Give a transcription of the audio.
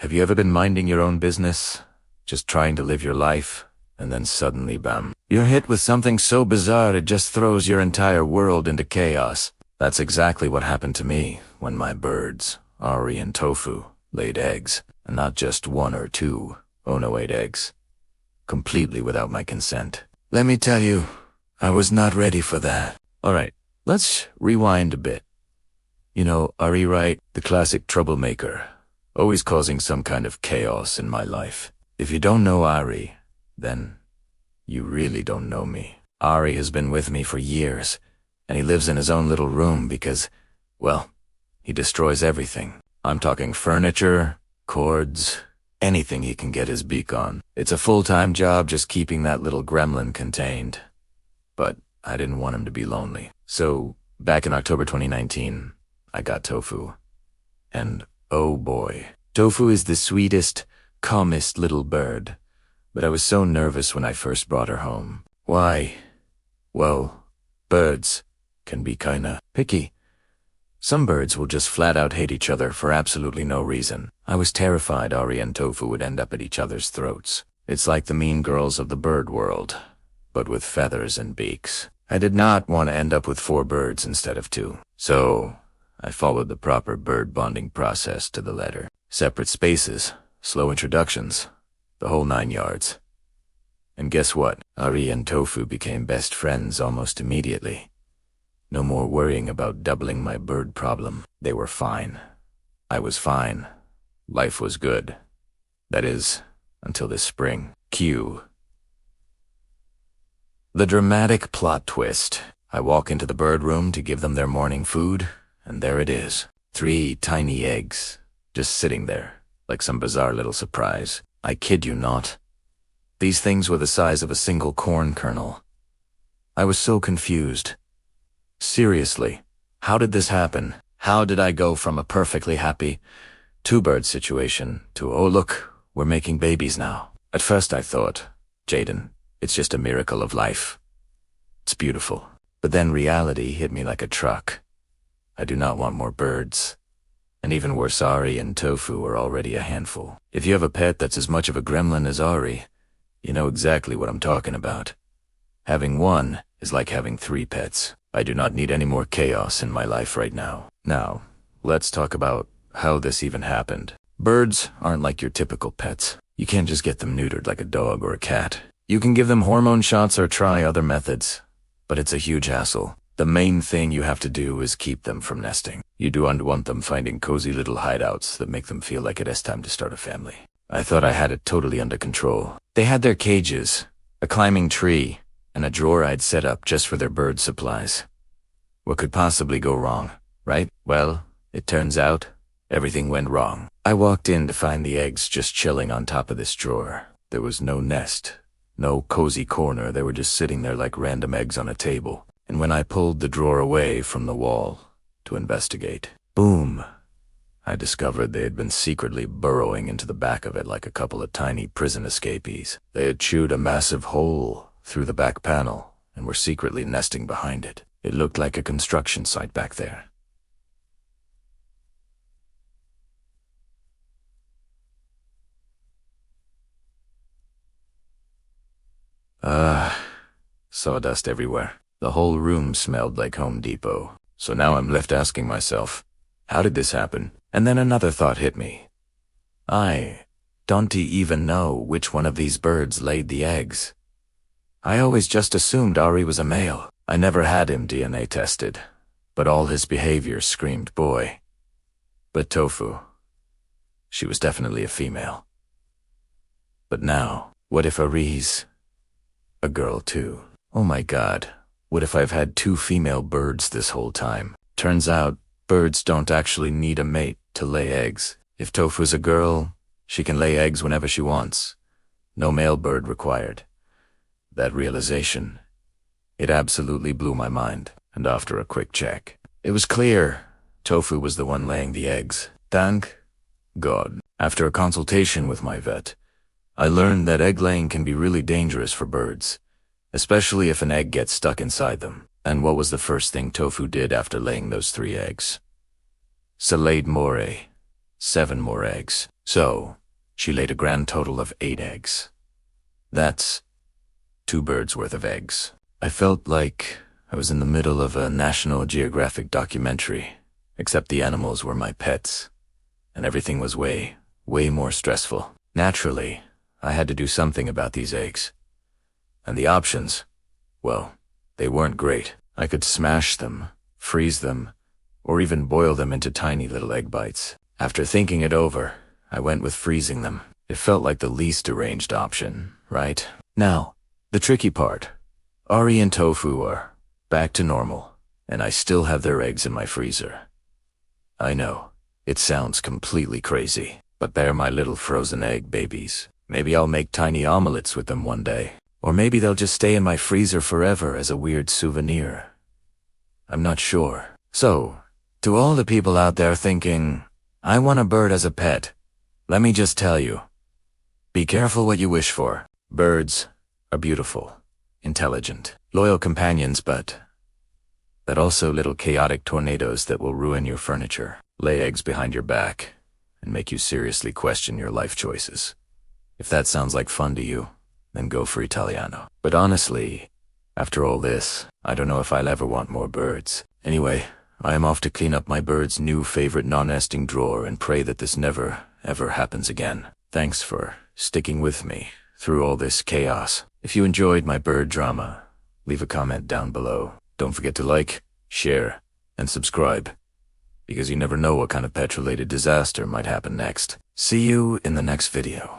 Have you ever been minding your own business, just trying to live your life, and then suddenly, bam, you're hit with something so bizarre it just throws your entire world into chaos? That's exactly what happened to me when my birds, Ari and Tofu, laid eggs, and not just 1 or 2, oh no, 8 eggs, completely without my consent. Let me tell you, I was not ready for that. Alright, let's rewind a bit. You know, Ari, right? The classic troublemaker, always causing some kind of chaos in my life. If you don't know Ari, then you really don't know me. Ari has been with me for years, and he lives in his own little room because, well, he destroys everything. I'm talking furniture, cords, anything he can get his beak on. It's a full-time job just keeping that little gremlin contained. But I didn't want him to be lonely. So, back in October 2019, I got Tofu. And oh boy, Tofu is the sweetest, calmest little bird. But I was so nervous when I first brought her home. Why? Well, birds can be kinda picky. Some birds will just flat out hate each other for absolutely no reason. I was terrified Ari and Tofu would end up at each other's throats. It's like the mean girls of the bird world, but with feathers and beaks. I did not want to end up with 4 birds instead of 2. So, I followed the proper bird bonding process to the letter. Separate spaces, slow introductions, the whole 9 yards. And guess what? Ari and Tofu became best friends almost immediately. No more worrying about doubling my bird problem. They were fine. I was fine. Life was good. That is, until this spring. Cue the dramatic plot twist. I walk into the bird room to give them their morning food, and there it is. 3 tiny eggs, just sitting there, like some bizarre little surprise. I kid you not. These things were the size of a single corn kernel. I was so confused. Seriously, how did this happen? How did I go from a perfectly happy 2-bird situation to, oh look, we're making babies now? At first I thought, Jaden, it's just a miracle of life. It's beautiful. But then reality hit me like a truck. I do not want more birds. And even worse, Ari and Tofu are already a handful. If you have a pet that's as much of a gremlin as Ari, you know exactly what I'm talking about. Having 1 is like having 3 pets. I do not need any more chaos in my life right now. Now, let's talk about how this even happened. Birds aren't like your typical pets. You can't just get them neutered like a dog or a cat. You can give them hormone shots or try other methods, but it's a huge hassle. The main thing you have to do is keep them from nesting. You do not want them finding cozy little hideouts that make them feel like it is time to start a family. I thought I had it totally under control. They had their cages, a climbing tree, and a drawer I'd set up just for their bird supplies. What could possibly go wrong, right? Well, it turns out everything went wrong. I walked in to find the eggs just chilling on top of this drawer. There was no nest, no cozy corner. They were just sitting there like random eggs on a table. And when I pulled the drawer away from the wall to investigate, boom, I discovered they had been secretly burrowing into the back of it like a couple of tiny prison escapees. They had chewed a massive hole through the back panel and were secretly nesting behind it. It looked like a construction site back there. Sawdust everywhere. The whole room smelled like Home Depot. So now I'm left asking myself, how did this happen? And then another thought hit me. I don't even know which one of these birds laid the eggs. I always just assumed Ari was a male. I never had him DNA tested, but all his behavior screamed boy. But Tofu, she was definitely a female. But now, what if Ari's a girl too? Oh my God, what if I've had 2 female birds this whole time? Turns out, birds don't actually need a mate to lay eggs. If Tofu's a girl, she can lay eggs whenever she wants. No male bird required. That realization, it absolutely blew my mind. And after a quick check, it was clear Tofu was the one laying the eggs. Thank God. After a consultation with my vet, I learned that egg laying can be really dangerous for birds, especially if an egg gets stuck inside them. And what was the first thing Tofu did after laying those 3 eggs? Laid more 7 more eggs. So, she laid a grand total of 8 eggs. That's 2 birds' worth of eggs. I felt like I was in the middle of a National Geographic documentary, except the animals were my pets, and everything was way more stressful. Naturally, I had to do something about these eggs. And the options, well, they weren't great. I could smash them, freeze them, or even boil them into tiny little egg bites. After thinking it over, I went with freezing them. It felt like the least deranged option, right? Now, the tricky part. Ari and Tofu are back to normal, and I still have their eggs in my freezer. I know, it sounds completely crazy, but they're my little frozen egg babies. Maybe I'll make tiny omelets with them one day. Or maybe they'll just stay in my freezer forever as a weird souvenir. I'm not sure. So, to all the people out there thinking, I want a bird as a pet, let me just tell you, be careful what you wish for. Birds are beautiful, intelligent, loyal companions, but also little chaotic tornadoes that will ruin your furniture, lay eggs behind your back, and make you seriously question your life choices. If that sounds like fun to you, then go for Italiano. But honestly, after all this, I don't know if I'll ever want more birds. Anyway, I am off to clean up my bird's new favorite non-nesting drawer and pray that this never, ever happens again. Thanks for sticking with me through all this chaos. If you enjoyed my bird drama, leave a comment down below. Don't forget to like, share, and subscribe, because you never know what kind of pet-related disaster might happen next. See you in the next video.